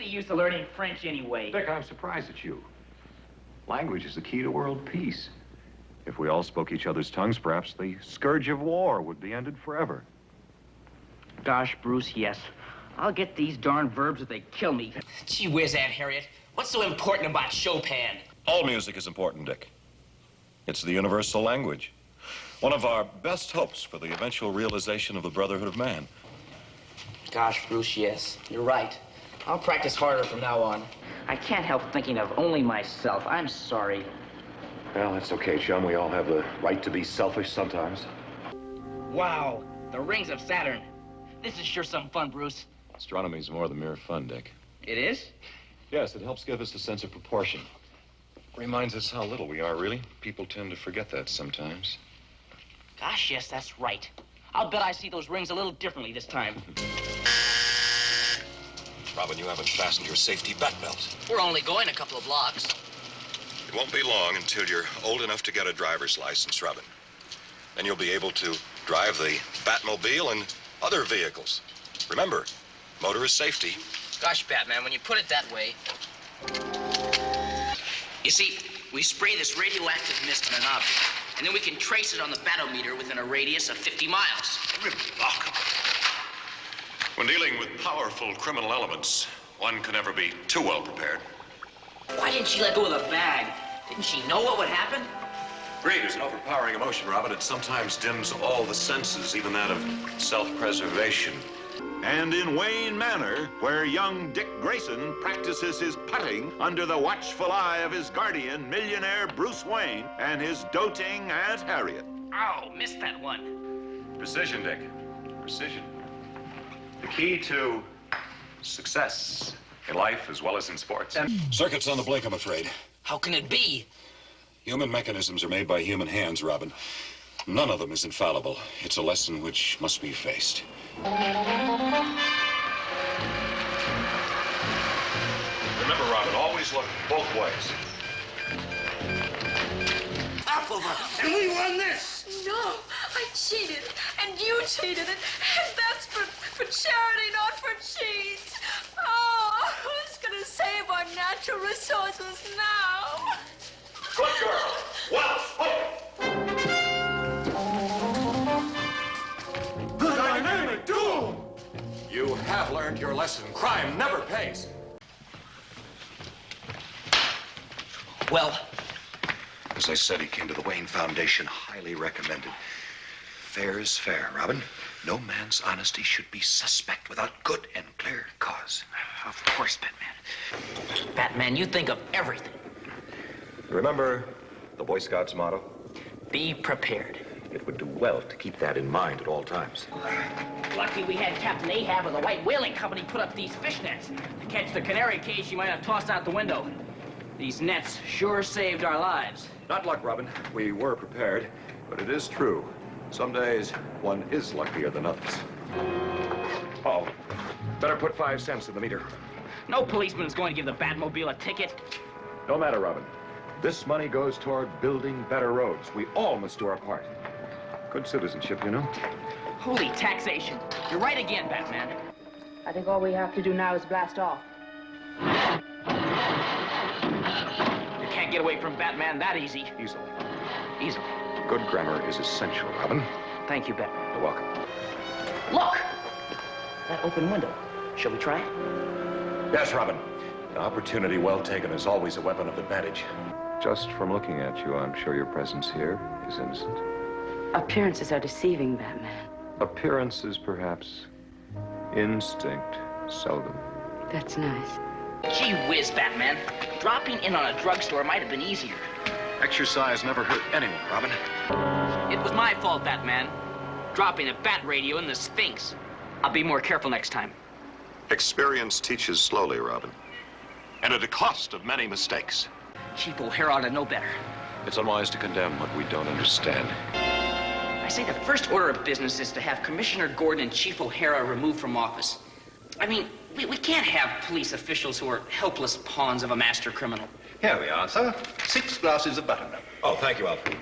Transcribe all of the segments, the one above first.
the use of learning French anyway? Dick, I'm surprised at you. Language is the key to world peace. If we all spoke each other's tongues, perhaps the scourge of war would be ended forever. Gosh, Bruce, yes. I'll get these darn verbs if they kill me. Gee whiz, Aunt Harriet. What's so important about Chopin? All music is important, Dick. It's the universal language. One of our best hopes for the eventual realization of the brotherhood of man. Gosh, Bruce, yes. You're right. I'll practice harder from now on. I can't help thinking of only myself. I'm sorry. Well, that's okay, chum. We all have the right to be selfish sometimes. Wow, the rings of Saturn. This is sure some fun, Bruce. Astronomy is more than mere fun, Dick. It is? Yes, it helps give us a sense of proportion. Reminds us how little we are, really. People tend to forget that sometimes. Gosh, yes, that's right. I'll bet I see those rings a little differently this time. Robin, you haven't fastened your safety bat belt. We're only going a couple of blocks. It won't be long until you're old enough to get a driver's license, Robin. Then you'll be able to drive the Batmobile and other vehicles. Remember, motorist safety. Gosh, Batman, when you put it that way. You see, we spray this radioactive mist on an object, and then we can trace it on the batometer within a radius of 50 miles. Remarkable. When dealing with powerful criminal elements, one can never be too well prepared. Why didn't she let go of the bag? Didn't she know what would happen? Greed is an overpowering emotion, Robin. It sometimes dims all the senses, even that of self-preservation. And in Wayne Manor, where young Dick Grayson practices his putting under the watchful eye of his guardian, millionaire Bruce Wayne, and his doting Aunt Harriet. Ow, missed that one. Precision, Dick. Precision. The key to success in life as well as in sports. Circuit's on the blink, I'm afraid. How can it be? Human mechanisms are made by human hands, Robin. None of them is infallible. It's a lesson which must be faced. Remember, Robin, always look both ways. And we won this! No, I cheated, and you cheated, and that's for charity, not for cheese. Oh, who's gonna save our natural resources now? Good girl. Well spoken. The dynamic duel! You have learned your lesson. Crime never pays. Well, As I said, he came to the Wayne Foundation, highly recommended. Fair is fair, Robin. No man's honesty should be suspect without good and clear cause. Of course, Batman. Batman, you think of everything. Remember the Boy Scouts motto? Be prepared. It would do well to keep that in mind at all times. Lucky we had Captain Ahab of the White Whaling Company put up these fish nets to catch the canary cage she might have tossed out the window. These nets sure saved our lives. Not luck, Robin. We were prepared, but it is true. Some days, one is luckier than others. Oh, better put 5 cents in the meter. No policeman is going to give the Batmobile a ticket. No matter, Robin. This money goes toward building better roads. We all must do our part. Good citizenship, you know. Holy taxation. You're right again, Batman. I think all we have to do now is blast off. You can't get away from Batman that easy. Easily. Easily. Good grammar is essential, Robin. Thank you, Batman. You're welcome. Look! That open window. Shall we try it? Yes, Robin. An opportunity well taken is always a weapon of advantage. Just from looking at you, I'm sure your presence here is innocent. Appearances are deceiving, Batman. Appearances, perhaps. Instinct, seldom. That's nice. Gee whiz, Batman. Dropping in on a drugstore might have been easier. Exercise never hurt anyone, Robin. It was my fault, Batman. Dropping a bat radio in the Sphinx. I'll be more careful next time. Experience teaches slowly, Robin. And at a cost of many mistakes. Chief O'Hara ought to know better. It's unwise to condemn what we don't understand. I say the first order of business is to have Commissioner Gordon and Chief O'Hara removed from office. I mean, we can't have police officials who are helpless pawns of a master criminal. Here we are, sir. 6 glasses of buttermilk. Oh, thank you, Alfred.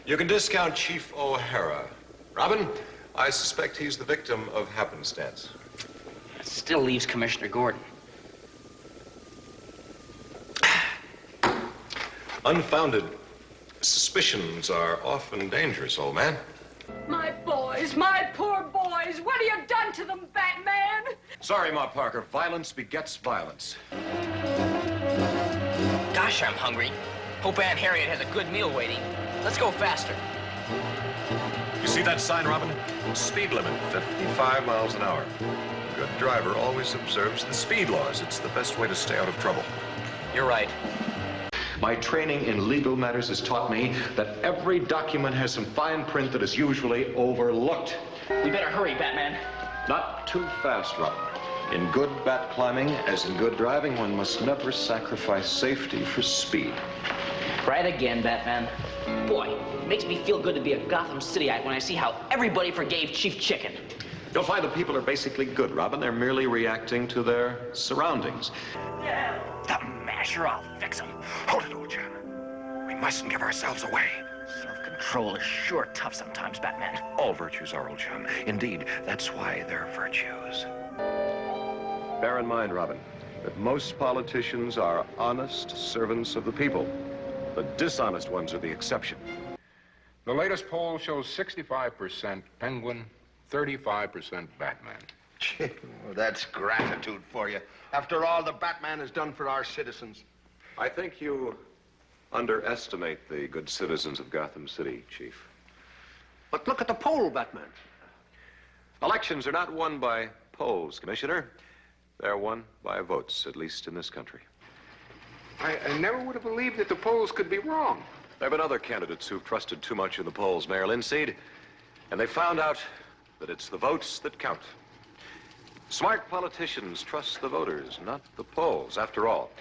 You can discount Chief O'Hara. Robin, I suspect he's the victim of happenstance. That still leaves Commissioner Gordon. Unfounded suspicions are often dangerous, old man. My boys, my poor boys. What have you done to them, Batman? Sorry, Ma Parker. Violence begets violence. Gosh, I'm hungry. Hope Aunt Harriet has a good meal waiting. Let's go faster. You see that sign, Robin? Speed limit, 55 miles an hour. A good driver always observes the speed laws. It's the best way to stay out of trouble. You're right. My training in legal matters has taught me that every document has some fine print that is usually overlooked. We better hurry, Batman. Not too fast, Robin. In good bat climbing, as in good driving, one must never sacrifice safety for speed. Right again, Batman. Boy, it makes me feel good to be a Gotham Cityite when I see how everybody forgave Chief Chicken. You'll find that people are basically good, Robin. They're merely reacting to their surroundings. Yeah, the masher, I'll fix him. Hold it, old John. We mustn't give ourselves away. Self-control is sure tough sometimes, Batman. All virtues are, old John. Indeed, that's why they're virtues. Bear in mind, Robin, that most politicians are honest servants of the people. The dishonest ones are the exception. The latest poll shows 65% Penguin, 35% Batman. Well, that's gratitude for you. After all the Batman has done for our citizens. I think you underestimate the good citizens of Gotham City, Chief. But look at the poll, Batman. Elections are not won by polls, Commissioner. They're won by votes, at least in this country. I never would have believed that the polls could be wrong. There have been other candidates who've trusted too much in the polls, Mayor Linseed, and they found out that it's the votes that count. Smart politicians trust the voters, not the polls. After all,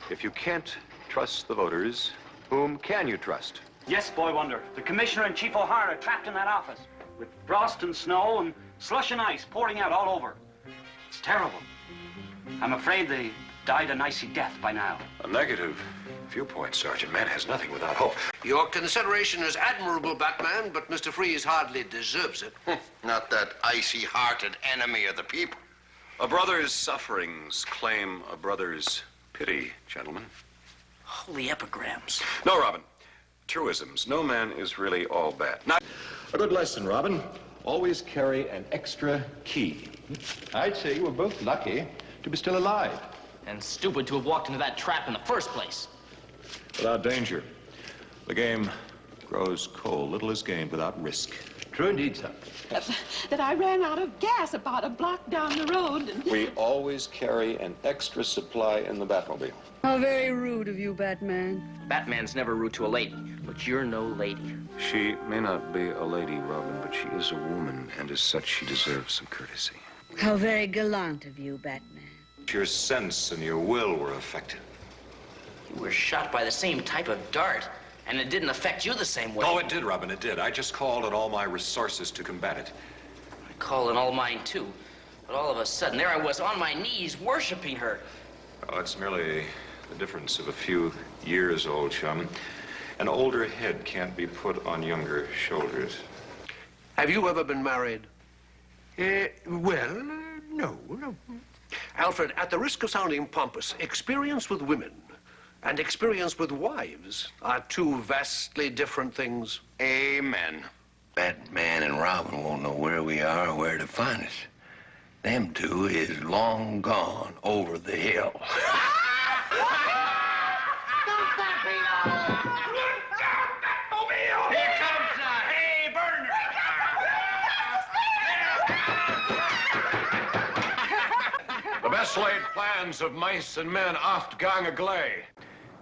if you can't trust the voters, whom can you trust? Yes, Boy Wonder. The Commissioner and Chief O'Hara are trapped in that office with frost and snow and slush and ice pouring out all over. It's terrible. I'm afraid they died an icy death by now. A negative viewpoint, Sergeant. Man has nothing without hope. Your consideration is admirable, Batman, but Mr. Freeze hardly deserves it. Not that icy-hearted enemy of the people. A brother's sufferings claim a brother's pity, gentlemen. Holy epigrams. No, Robin. Truisms. No man is really all bad. Now, a good lesson, Robin. Always carry an extra key. I'd say you were both lucky to be still alive. And stupid to have walked into that trap in the first place. Without danger, the game grows cold. Little is gained without risk. True indeed, sir. That I ran out of gas about a block down the road. And... We always carry an extra supply in the Batmobile. How very rude of you, Batman. Batman's never rude to a lady, but you're no lady. She may not be a lady, Robin, but she is a woman, and as such, she deserves some courtesy. How very gallant of you, Batman. Your sense and your will were affected. You were shot by the same type of dart, and it didn't affect you the same way. Oh, it did, Robin, it did. I just called on all my resources to combat it. I called on all mine, too. But all of a sudden, there I was on my knees, worshiping her. Oh, it's merely the difference of a few years, old chum. An older head can't be put on younger shoulders. Have you ever been married? No. Alfred, at the risk of sounding pompous, experience with women and experience with wives are two vastly different things. Amen. Batman and Robin won't know where we are or where to find us. Them two is long gone over the hill. Here comes a hay burner. The best laid plans of mice and men oft gang agley.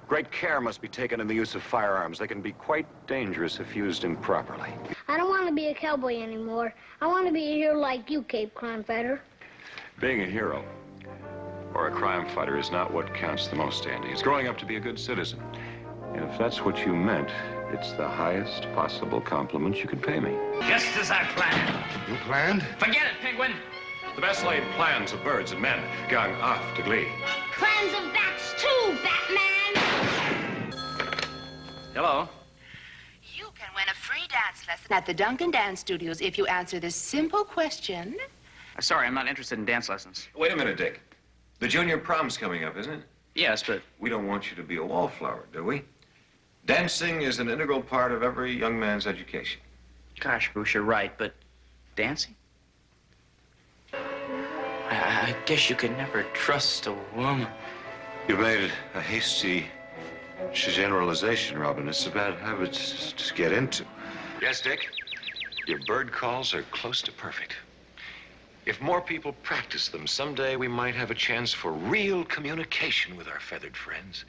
Great care must be taken in the use of firearms. They can be quite dangerous if used improperly. I don't want to be a cowboy anymore. I want to be a hero like you, Cape Crime Fighter. Being a hero or a crime fighter is not what counts the most, Andy. It's growing up to be a good citizen. And if that's what you meant, it's the highest possible compliment you could pay me. Just as I planned. You planned? Forget it, Penguin. The best laid plans of birds and men gang off to glee. Plans of bats too, Batman! Hello. You can win a free dance lesson at the Duncan Dance Studios if you answer this simple question. Sorry, I'm not interested in dance lessons. Wait a minute, Dick. The junior prom's coming up, isn't it? Yes, but... We don't want you to be a wallflower, do we? Dancing is an integral part of every young man's education. Gosh, Bruce, you're right, but dancing? I guess you could never trust a woman. You made a hasty generalization, Robin. It's a bad habit to get into. Yes, Dick? Your bird calls are close to perfect. If more people practice them, someday we might have a chance for real communication with our feathered friends.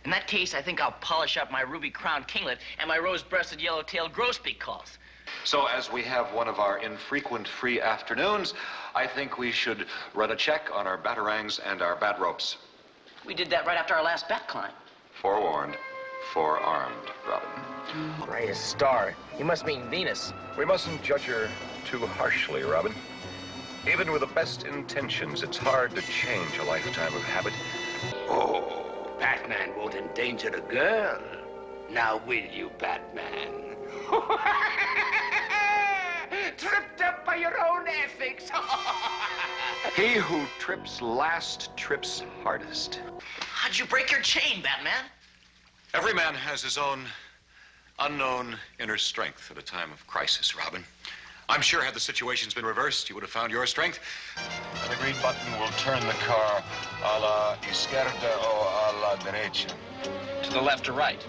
In that case, I think I'll polish up my ruby-crowned kinglet and my rose-breasted yellow-tailed grosbeak calls. So as we have one of our infrequent free afternoons, I think we should run a check on our batarangs and our bat ropes. We did that right after our last bat climb. Forewarned, forearmed, Robin. Brightest star. You must mean Venus. We mustn't judge her too harshly, Robin. Even with the best intentions, it's hard to change a lifetime of habit. Oh, Batman won't endanger the girl. Now will you, Batman? Tripped up by your own ethics. He who trips last trips hardest. How'd you break your chain, Batman? Every man has his own unknown inner strength at a time of crisis, Robin. I'm sure had the situations been reversed, you would have found your strength. And the green button will turn the car a la izquierda o a la derecha. To the left or right?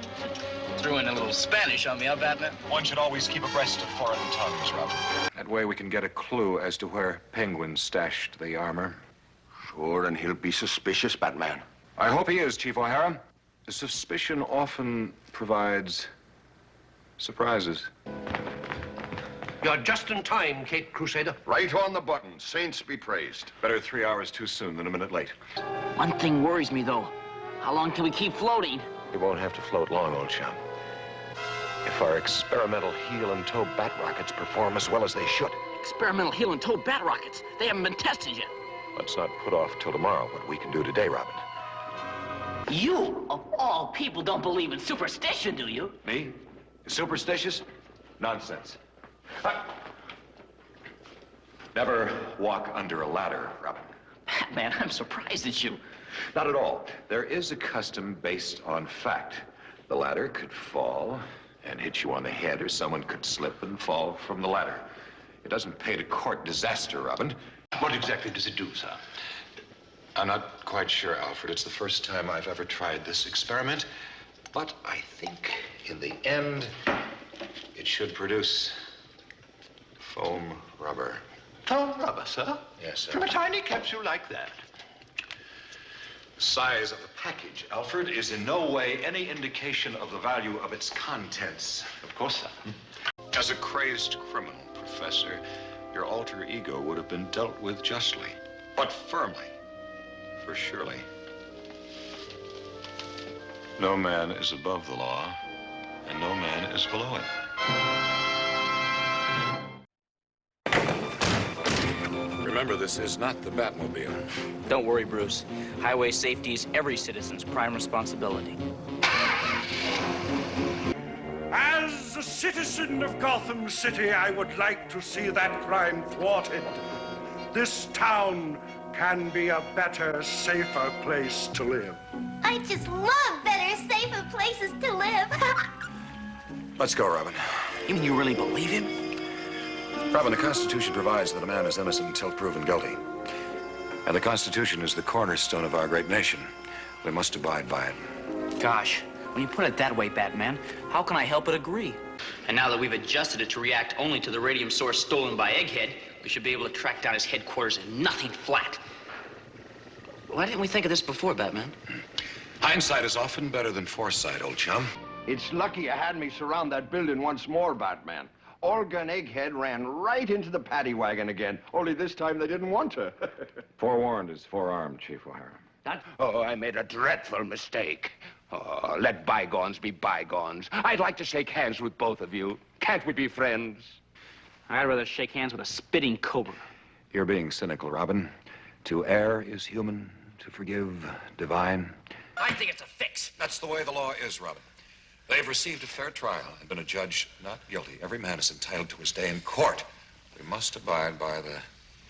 Threw in a little Spanish on me, huh, Batman? One should always keep abreast of foreign tongues, Robin. That way we can get a clue as to where Penguin stashed the armor. Sure, and he'll be suspicious, Batman. I hope he is, Chief O'Hara. Suspicion often provides surprises. You're just in time, Cape Crusader. Right on the button. Saints be praised. Better 3 hours too soon than a minute late. One thing worries me, though. How long can we keep floating? We won't have to float long, old chum. If our experimental heel and toe bat rockets perform as well as they should. Experimental heel and toe bat rockets. They haven't been tested yet. Let's not put off till tomorrow what we can do today, Robin. You, of all people, don't believe in superstition, do you? Me? Superstitious? Nonsense. Never walk under a ladder, Robin. Batman, I'm surprised at you. Not at all. There is a custom based on fact. The ladder could fall and hit you on the head, or someone could slip and fall from the ladder. It doesn't pay to court disaster, Robin. What exactly does it do, sir? I'm not quite sure, Alfred. It's the first time I've ever tried this experiment. But I think, in the end, it should produce foam rubber. Foam rubber, sir? Yes, sir. From a tiny capsule like that. The size of the package, Alfred, is in no way any indication of the value of its contents. Of course, sir. As a crazed criminal, Professor, your alter ego would have been dealt with justly, but firmly, for surely. No man is above the law, and no man is below it. Remember, this is not the Batmobile. Don't worry, Bruce. Highway safety is every citizen's prime responsibility. As a citizen of Gotham City, I would like to see that crime thwarted. This town can be a better, safer place to live. I just love better, safer places to live. Let's go, Robin. You mean you really believe him? Robin, the Constitution provides that a man is innocent until proven guilty. And the Constitution is the cornerstone of our great nation. We must abide by it. Gosh, when you put it that way, Batman, how can I help but agree? And now that we've adjusted it to react only to the radium source stolen by Egghead, we should be able to track down his headquarters in nothing flat. Why didn't we think of this before, Batman? Hindsight is often better than foresight, old chum. It's lucky you had me surround that building once more, Batman. Olga and Egghead ran right into the paddy wagon again, only this time they didn't want to. Forewarned is forearmed, Chief O'Hara. Oh, I made a dreadful mistake. Oh, let bygones be bygones. I'd like to shake hands with both of you. Can't we be friends? I'd rather shake hands with a spitting cobra. You're being cynical, Robin. To err is human, to forgive divine. I think it's a fix. That's the way the law is, Robin. They've received a fair trial and been adjudged not guilty. Every man is entitled to his day in court. We must abide by the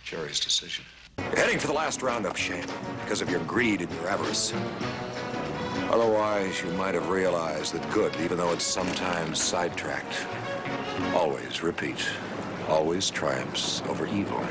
jury's decision. You're heading for the last round of shame because of your greed and your avarice. Otherwise, you might have realized that good, even though it's sometimes sidetracked, always, repeat, always triumphs over evil.